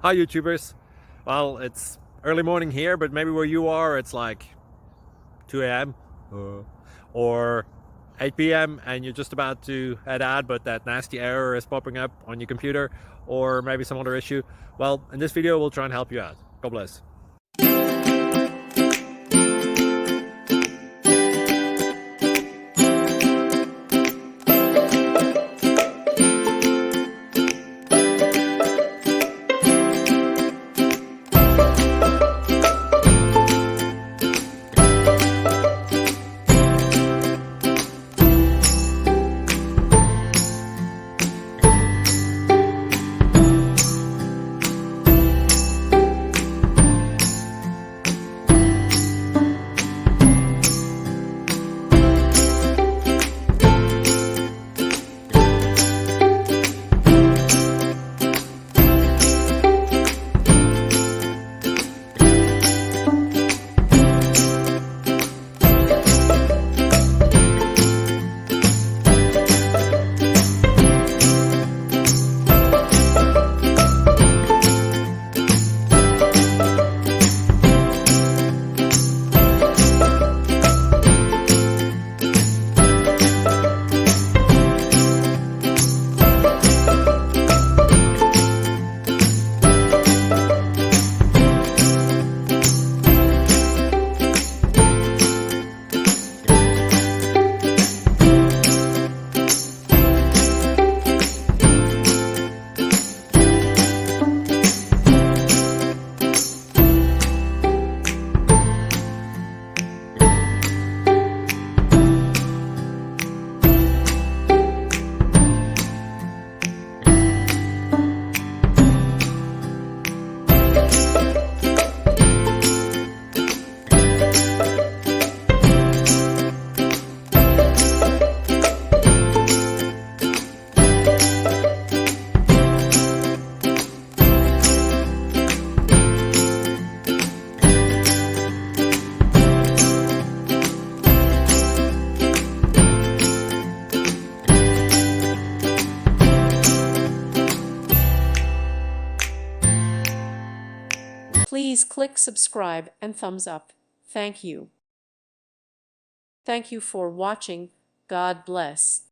Hi YouTubers. Well, it's early morning here, but maybe where you are it's like 2 a.m. Or 8 p.m. and you're just about to head out, but that nasty error is popping up on your computer, or maybe some other issue. Well, in this video we'll try and help you out. God bless. Please click subscribe and thumbs up. Thank you. Thank you for watching. God bless.